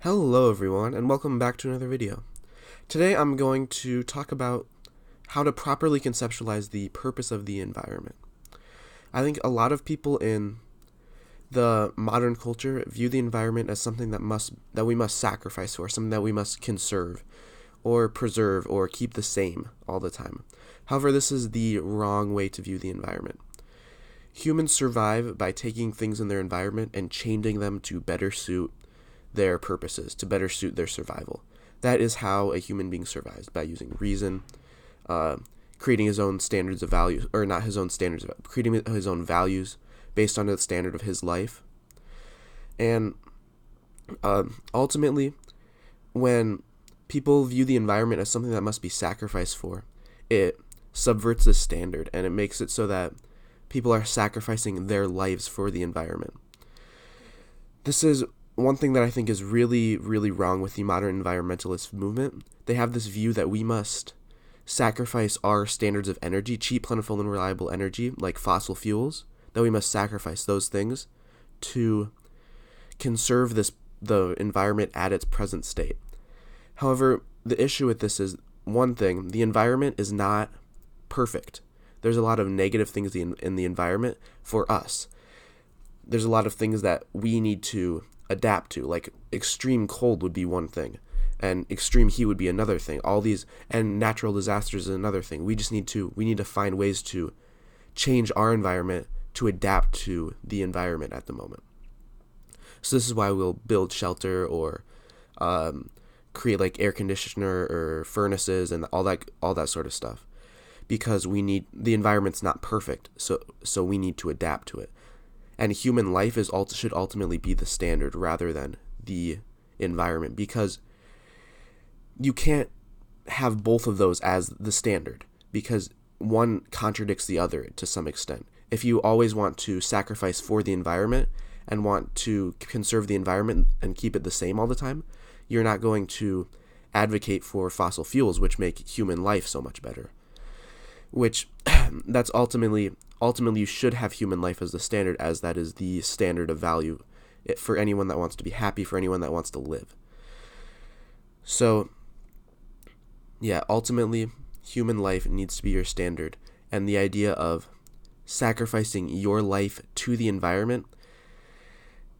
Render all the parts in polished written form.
Hello everyone, and welcome back to another video. Today I'm going to talk about how to properly conceptualize the purpose of the environment. I think a lot of people in the modern culture view the environment as something that we must sacrifice for, something that we must conserve or preserve or keep the same all the time. However, this is the wrong way to view the environment. Humans survive by taking things in their environment and changing them to better suit their purposes, to better suit their survival. That is how a human being survives, by using reason, creating his own standards of value, or not his own standards, creating his own values based on the standard of his life. And ultimately, when people view the environment as something that must be sacrificed for, it subverts the standard and it makes it so that people are sacrificing their lives for the environment. This is one thing that I think is really, really wrong with the modern environmentalist movement. They have this view that we must sacrifice our standards of energy, cheap, plentiful, and reliable energy, like fossil fuels, that we must sacrifice those things to conserve the environment at its present state. However, the issue with this is, one thing, the environment is not perfect. There's a lot of negative things in the environment for us. There's a lot of things that we need to adapt to, like extreme cold would be one thing, and extreme heat would be another thing. All these, and natural disasters is another thing. We need to find ways to change our environment to adapt to the environment at the moment. So this is why we'll build shelter or create like air conditioner or furnaces and all that sort of stuff, because the environment's not perfect, so we need to adapt to it. And human life should ultimately be the standard rather than the environment, because you can't have both of those as the standard, because one contradicts the other to some extent. If you always want to sacrifice for the environment and want to conserve the environment and keep it the same all the time, you're not going to advocate for fossil fuels, which make human life so much better. Which that's ultimately you should have human life as the standard, as that is the standard of value for anyone that wants to be happy, for anyone that wants to live. So yeah, ultimately human life needs to be your standard, and the idea of sacrificing your life to the environment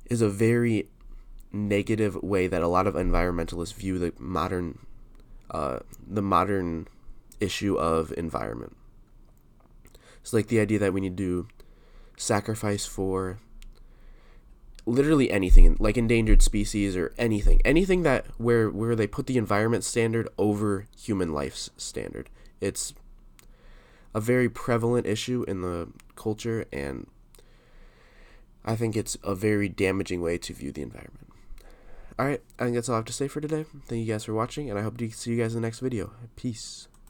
is a very negative way that a lot of environmentalists view the modern issue of environment. It's like the idea that we need to sacrifice for literally anything, like endangered species or anything that where they put the environment standard over human life's standard. It's a very prevalent issue in the culture, and I think it's a very damaging way to view the environment. Alright, I think that's all I have to say for today. Thank you guys for watching, and I hope to see you guys in the next video. Peace.